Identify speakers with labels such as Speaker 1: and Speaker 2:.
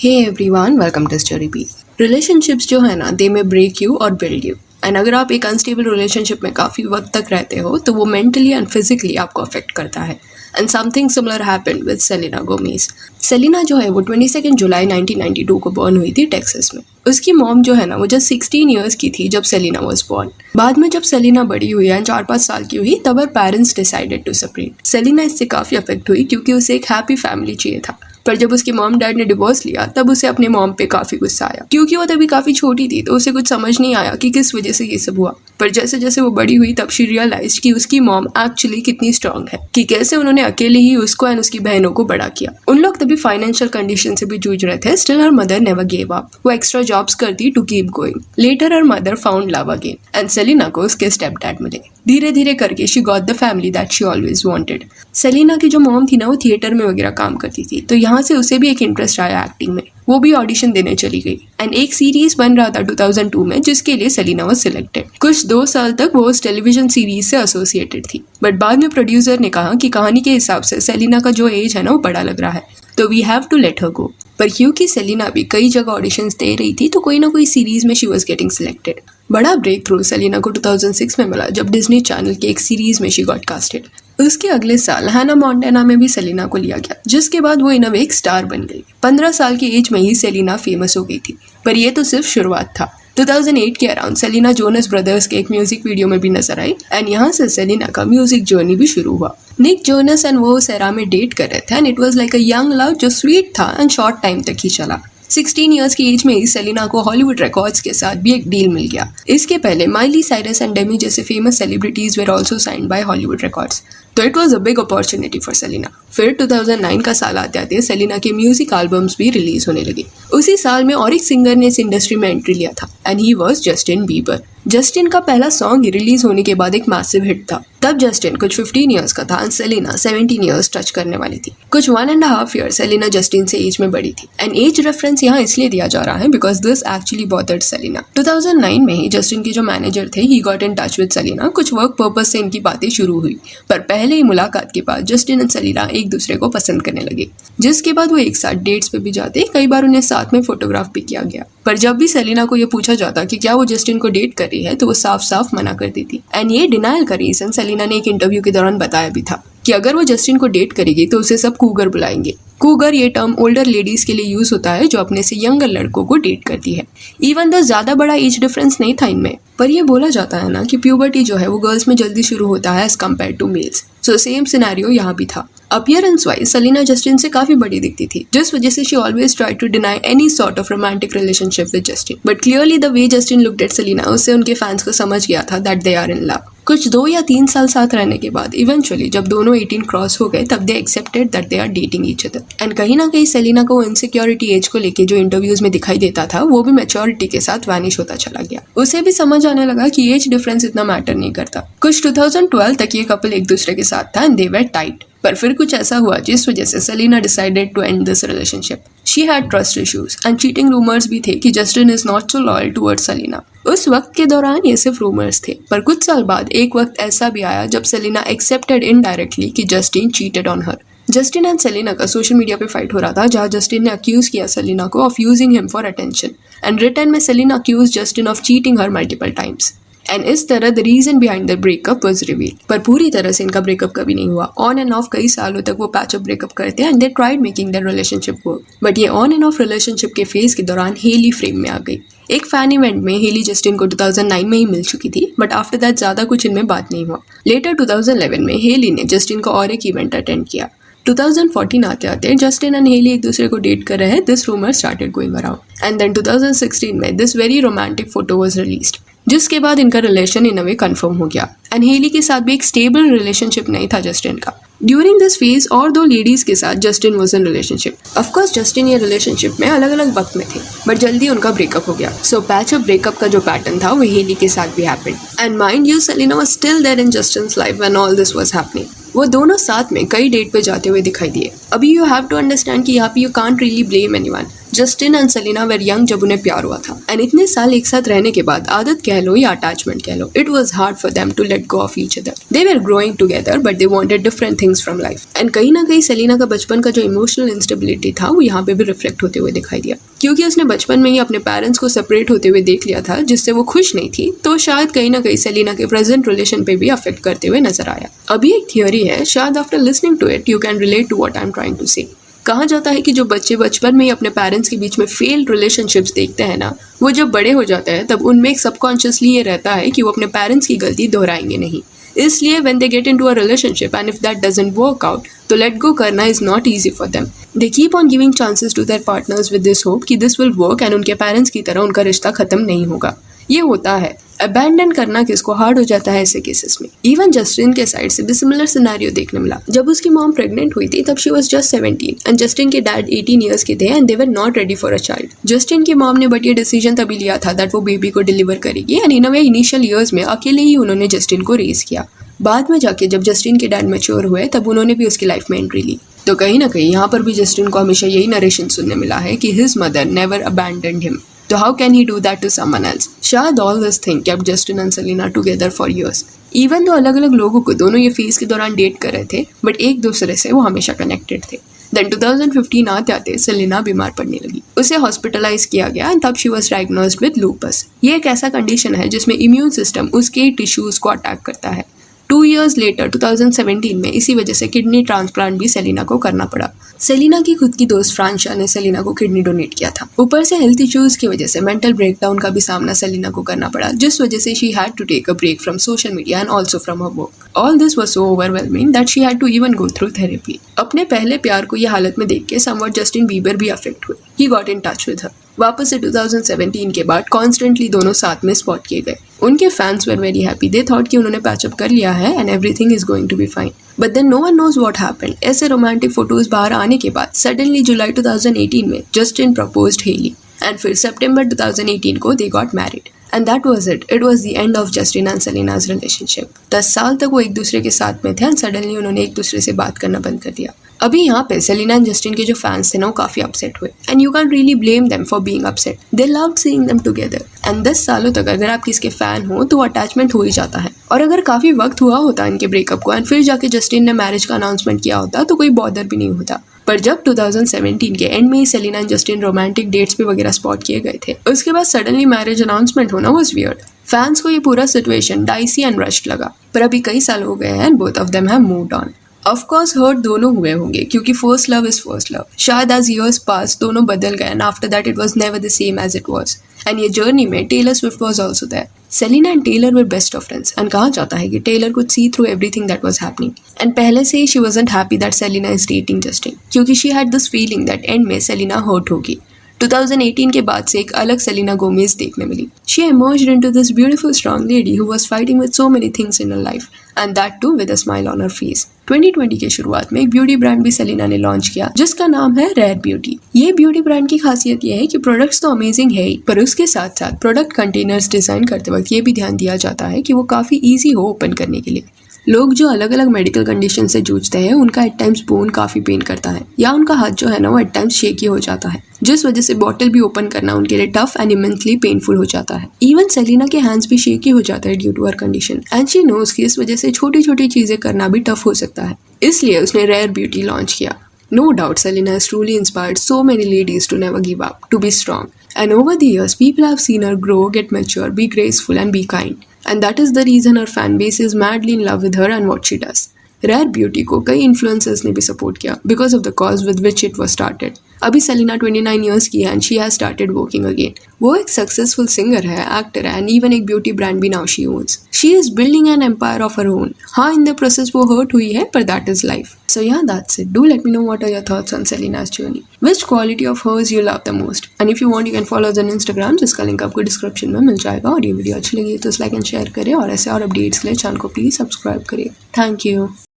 Speaker 1: Hey everyone, welcome to story B. Relationships जो है ना, they may break you or build you. And अगर आप एक अनस्टेबल रिलेशनशिप में काफ़ी वक्त तक रहते हो तो वो मेंटली एंड फिजिकली आपको अफेक्ट करता है। And something similar happened with Selena Gomez. Selena जो है वो 22 जुलाई 1992 को बॉर्न हुई थी टेक्सास में। उसकी मॉम जो है ना वो जस्ट 16 ईयर्स की थी जब सेलिना वॉज बॉर्न। बाद में जब सेलिना बड़ी हुई एंड 4-5 साल की हुई तब her parents decided to separate. Selena इससे काफ़ी अफेक्ट हुई क्योंकि उसे एक हैप्पी फैमिली चाहिए था। पर जब उसके मॉम डैड ने डिवोर्स लिया तब उसे अपने मॉम पे काफ़ी गुस्सा आया क्योंकि वो तभी काफ़ी छोटी थी तो उसे कुछ समझ नहीं आया कि किस वजह से ये सब हुआ। पर जैसे जैसे वो बड़ी हुई तब शी रियलाइज कि उसकी मॉम एक्चुअली कितनी स्ट्रांग है, कि कैसे उन्होंने अकेले ही उसको एंड उसकी बहनों को बड़ा किया। उन लोग तभी फाइनेंशियल कंडीशन से भी जूझ रहे थे। Still her mother never gave up. वो एक्स्ट्रा जॉब्स करती to keep going. Later her mother found love again and Selena को उसके स्टेप डैड मिले। धीरे धीरे करके she got the family that she always wanted. Selena की जो मॉम थी ना वो थिएटर में वगैरह काम करती थी तो यहाँ से उसे भी एक इंटरेस्ट आया एक्टिंग में। वो भी ऑडिशन देने चली गई एंड एक सीरीज बन रहा था 2002 में जिसके लिए सेलिना वाज सिलेक्टेड। कुछ 2 साल तक वो उस टेलीविजन सीरीज से एसोसिएटेड थी बट बाद में प्रोड्यूसर ने कहा कि कहानी के हिसाब से सेलिना का जो एज है ना वो बड़ा लग रहा है तो we have to let her go. पर क्योंकि सेलिना भी कई जगह ऑडिशंस दे रही थी तो कोई ना कोई सीरीज में शी वाज गेटिंग सिलेक्टेड। बड़ा ब्रेक थ्रू सेलिना को 2006 में मिला जब डिज्नी चैनल के एक सीरीज में शी गॉट कास्टेड। उसके अगले साल हैना मोंटाना में भी सेलिना को लिया गया जिसके बाद वो इन अ वे एक स्टार बन गई। 15 साल की एज में ही सेलिना फेमस हो गई थी पर ये तो सिर्फ शुरुआत था। 2008 के अराउंड सेलिना जोनस ब्रदर्स के एक म्यूजिक वीडियो में भी नजर आई एंड यहाँ से सेलिना का म्यूजिक जर्नी भी शुरू हुआ। निक जोनस एंड वो उस एरा में डेट कर रहे थे and it was like a young love जो स्वीट था एंड शॉर्ट टाइम तक ही चला। 16 ईयर्स की एज में ही सेलिना को हॉलीवुड रिकॉर्ड्स के साथ भी एक डील मिल गया। इसके पहले माइली साइरस एंड डेमी जैसे famous celebrities were also signed by Hollywood Records तो it was a big opportunity for Selena. फिर 2009 का साल आते आते सेलिना के म्यूजिक एल्बम्स भी रिलीज होने लगे। उसी साल में और एक सिंगर ने इस इंडस्ट्री में एंट्री लिया था and he was Justin Bieber. Justin का पहला सॉन्ग रिलीज होने के बाद एक मैसिव हिट था। तब जस्टिन कुछ 15 ईयर्स का था एंड सेलिना 17 ईयर्स टच करने वाली थी। कुछ 1.5 ईयर सेलिना जस्टिन से एज में बड़ी थी एंड एज रेफरेंस यहाँ इसलिए दिया जा रहा है because this actually bothered Selena. 2009 में ही जस्टिन के जो मैनेजर थे he got in touch with Selena. कुछ वर्क पर्पज से इनकी बातें शुरू हुई पर पहले ही मुलाकात के बाद जस्टिन एंड सेलिना एक दूसरे को पसंद करने लगे जिसके बाद वो एक साथ डेट्स पे भी जाते। कई बार उन्हें साथ में फोटोग्राफ भी किया गया पर जब भी सेलिना को ये पूछा जाता कि क्या वो जस्टिन को डेट कर रही है तो वो साफ साफ मना कर देती। एंड ये डिनायल का रीजन सेलिना ने एक इंटरव्यू के दौरान बताया भी था कि अगर वो जस्टिन को डेट करेगी तो उसे सब कूगर बुलाएंगे। कूगर ये टर्म ओल्डर लेडीज के लिए यूज होता है जो अपने से यंगर लड़कों को डेट करती है। इवन दो ज्यादा बड़ा एज डिफरेंस नहीं था इनमें पर यह बोला जाता है ना कि प्यूबर्टी जो है वो गर्ल्स में जल्दी शुरू होता है as compare to males. So same scenario यहाँ भी था। अपीयरेंस वाइज सेलिना जस्टिन से काफी बड़ी दिखती थी जिस वजह से she always try to deny any sort of romantic relationship with Justin. But clearly the way Justin looked at Selena उससे उनके फैंस को समझ गया था that they are in love. कुछ 2 या 3 साल साथ रहने के बाद इवेंचुअली जब दोनों 18 क्रॉस हो गए तब they accepted that they are dating each other. And कहीं ना कहीं सेलिना को इनसिक्योरिटी एज को लेके जो इंटरव्यूज में दिखाई देता था वो भी मैच्योरिटी के साथ वैनिश होता चला गया। उसे भी समझ आने लगा कि एज डिफरेंस इतना मैटर नहीं करता। कुछ 2012 तक ये कपल एक दूसरे के साथ था एंड दे वर टाइट। पर फिर कुछ ऐसा हुआ जिस वजह से Selena decided to end this relationship. She had trust issues and cheating rumours भी थे कि Justin is not so loyal towards Selena. उस वक्त के दौरान ये सिर्फ रूमर्स थे पर कुछ साल बाद एक वक्त ऐसा भी आया जब सेलिना एक्सेप्टेड इनडायरेक्टली कि Justin cheated on her. Justin and Selena का सोशल मीडिया पे फाइट हो रहा था जहां जस्टिन ने अक्यूज किया सेलिना को of using him for attention and return में Selena accuse Justin of cheating her multiple times. And इस तरह the reason behind the breakup was reveal. पर पूरी तरह से इनका ब्रेकअप कभी नहीं हुआ। ऑन एंड ऑफ कई सालों तक वो पैचअप ब्रेकअप करते हैं and they tried making their relationship work. But ये ऑन एंड ऑफ रिलेशनशिप के फेज के दौरान हेली फ्रेम में आ गई। एक फैन इवेंट में हेली जस्टिन को 2009 में ही मिल चुकी थी बट आफ्टर दैट ज्यादा कुछ इनमें बात नहीं हुआ। लेटर 2011 में हेली ने जस्टिन को और एक इवेंट अटेंड किया। 2014 आते आते जस्टिन एंड हेली एक दूसरे को डेट कर रहे हैं। This rumour started going around and then 2016 में this very romantic photo was released जिसके बाद इनका relation in a way confirm हो गया। एंड हेली के साथ भी एक स्टेबल रिलेशनशिप नहीं था जस्टिन का। ड्यूरिंग दिस फेज और 2 लेडीज के साथ Justin was in relationship. Of course Justin ये रिलेशनशिप में अलग अलग वक्त में थे बट जल्दी उनका ब्रेकअप हो गया। सो पैचअप ब्रेकअप का जो पैटर्न था वो हेली के साथ भी happened. And mind you Selena was still there in Justin's life when all this was happening. वो दोनों साथ में कई डेट पे जाते हुए दिखाई दिए। अभी यू हैव टू अंडरस्टैंड कि यहाँ पे you can't really blame anyone Justin and Selena were young जब उन्हें प्यार हुआ था, एंड इतने साल एक साथ रहने के बाद आदत कह लो या अटैचमेंट कह लो, it was hard for them to let go of each other. They were growing together but they wanted different things from life. And कहीं ना कहीं सेलिना का बचपन का जो इमोशनल इंस्टेबिलिटी था वो यहाँ पे भी रिफ्लेक्ट होते हुए दिखाई दिया, क्योंकि उसने बचपन में ही अपने पेरेंट्स को सेपरेट होते हुए देख लिया था, जिससे वो खुश नहीं थी. तो शायद कहीं ना कहीं सेलिना के प्रेजेंट रिलेशन पे भी अफेक्ट करते हुए नजर आया. अभी एक थियोरी है, शायद after listening to it you can relate to what I am trying to say. कहा जाता है कि जो बच्चे बचपन में ही अपने पेरेंट्स के बीच में फेल्ड रिलेशनशिप्स देखते हैं ना, वो जब बड़े हो जाते हैं तब उनमें एक सबकॉन्शियसली ये रहता है कि वो अपने पेरेंट्स की गलती दोहराएंगे नहीं. इसलिए when they get into a relationship and if that doesn't work out, तो लेट गो करना is not easy for them. They keep on giving chances to their partners with this hope कि this will work and उनके parents की तरह उनका रिश्ता खत्म नहीं होगा. ये होता है. अबैंडन करना किसको हार्ड हो जाता है ऐसे केसेस में. इवन जस्टिन के साइड से भी सिमिलर सिनेरियो देखने मिला. जब उसकी मॉम प्रेग्नेंट हुई थी तब she was just 17 and Justin के डैड 18 इयर्स के थे and they were not ready for a child. Justin की मॉम ने बट ये डिसीजन तभी लिया था दैट वो बेबी को डिलीवर करेगी and in a way initial years में अकेले ही उन्होंने जस्टिन को रेज किया. बाद में जाके जब जस्टिन के डैड मैच्योर हुए तब उन्होंने भी उसकी लाइफ में एंट्री ली. तो कहीं ना कहीं यहाँ पर भी जस्टिन को हमेशा यही नरेशन सुनने मिला है कि his mother never abandoned him. So how can he do that to someone else? शायद all this thing kept Justin and Selena together for years. Even though अलग अलग लोगों को दोनों ये फेज के दौरान डेट कर रहे थे, बट एक दूसरे से वो हमेशा कनेक्टेड थे. Then 2015 आते आते सेलिना बीमार पड़ने लगी. उसे हॉस्पिटलाइज किया गया एंड तब she was diagnosed with lupus. ये एक ऐसा कंडीशन है जिसमें इम्यून सिस्टम उसके टिश्यूज को अटैक करता है. 2 years later 2017 में इसी वजह से किडनी ट्रांसप्लांट भी सेलिना को करना पड़ा. सेलिना की खुद की दोस्त फ्रांशा ने सेलिना को किडनी डोनेट किया था. ऊपर से हेल्थ इश्यूज की वजह से मेंटल ब्रेकडाउन का भी सामना सेलिना को करना पड़ा, जिस वजह से she had to take a break from social media and also from her work. All this was so overwhelming that she had to even go through therapy. अपने पहले प्यार को ये हालत में देख के समवट जस्टिन बीबर भी अफेक्ट हुए. He got in touch with her. वापस से 2017 के बाद कॉन्स्टेंटली दोनों साथ में स्पॉट किए गए. उनके fans were very happy. They thought कि उन्होंने पैचअप कर लिया है and everything is going to be fine. But then no one knows what happened. ऐसे रोमांटिक फोटोज बाहर आने के बाद सडनली जुलाई 2018 में जस्टिन प्रपोज्ड हेली एंड फिर सितंबर 2018 को they got married. And that was it. It was the end of Justin and Selena's relationship. 10 साल तक वो एक दूसरे के साथ में थे एंड सडनली उन्होंने एक दूसरे से बात करना बंद कर दिया. अभी यहाँ पे सेलिना एंड जस्टिन के जो फैंस थे ना वो काफी अपसेट हुए and you can really blame them for being upset. They loved seeing them together. And 10 सालों तक अगर आप किसके फैन हो तो अटैचमेंट हो ही जाता है. और अगर काफी वक्त हुआ होता इनके ब्रेकअप को एंड फिर जाके जस्टिन ने मैरिज का अनाउंसमेंट किया होता तो कोई बॉदर भी नहीं होता. पर जब 2017 के एंड में ही Selena and Justin romantic dates पे वगैरह स्पॉट किए गए थे, उसके बाद सडनली मैरिज अनाउंसमेंट होना वाज वियर्ड. फैंस को ये पूरा सिचुएशन डाइसी एंड रश्ड लगा. पर अभी कई साल हो गए हैं and both of them have moved on. Of course hurt दोनों हुए होंगे क्योंकि first love is first love. शायद एज ईयर्स पास दोनों बदल गए and after that it was never the same as it was. And ये जर्नी में Taylor Swift was also there. Selena and Taylor were best of friends and कहा जाता है कि Taylor could see through everything that was happening. And पहले से ही she wasn't happy that Selena is dating Justin, क्योंकि she had this feeling that end में Selena hurt होगी. 2018 के बाद से एक अलग सेलिना गोमेज देखने मिली. She emerged into this beautiful strong lady who was fighting with so many things in her life and that too with a smile on her face. 2020 के शुरुआत में एक ब्यूटी ब्रांड भी सेलिना ने launch किया जिसका नाम है रेयर ब्यूटी. ये ब्यूटी ब्रांड की खासियत ये है कि प्रोडक्ट्स तो अमेजिंग है ही, पर उसके साथ साथ प्रोडक्ट कंटेनर्स डिजाइन करते वक्त ये भी ध्यान दिया जाता है कि वो काफी ईजी हो ओपन करने के लिए. लोग जो अलग अलग मेडिकल कंडीशन से जूझते हैं उनका एट टाइम्स बोन काफी पेन करता है या उनका हाथ जो है ना वो एट टाइम्स शेकी हो जाता है, जिस वजह से बॉटल भी ओपन करना उनके लिए टफ एंड इमेंसली पेनफुल हो जाता है. इवन सेलिना के हैंड्स भी शेकी हो जाता है due to her condition and she knows कि इस वजह से छोटी छोटी चीजें करना भी टफ हो सकता है. इसलिए उसने रेयर ब्यूटी लॉन्च किया. No doubt Selena has truly inspired so many ladies to never give up, to be strong. And over the years, people have seen her grow, get mature, be graceful and be kind. And that is the reason her fan base is madly in love with her and what she does. Rare beauty को कई influencers ने भी support किया because of the cause with which it was started. अभी Selena 29 years की है and she has started working again. वो एक सक्सेसफुल सिंगर है, एक्टर है एंड इवन एक ब्यूटी ब्रांड भी now she owns. She is building an empire of her own. हाँ, इन द प्रोसेस वो हर्ट हुई है पर that is life. So yeah, that's it. Do let me know what are your thoughts on Selina's journey. Which quality of hers you love the most? And if you want, you can follow us on Instagram. जिसका link आपको description में मिल जाएगा. और ये video अच्छी लगी तो like and share करें और ऐसे और अपडेट्स के लिए चैनल को प्लीज सब्सक्राइब करिए. Thank you.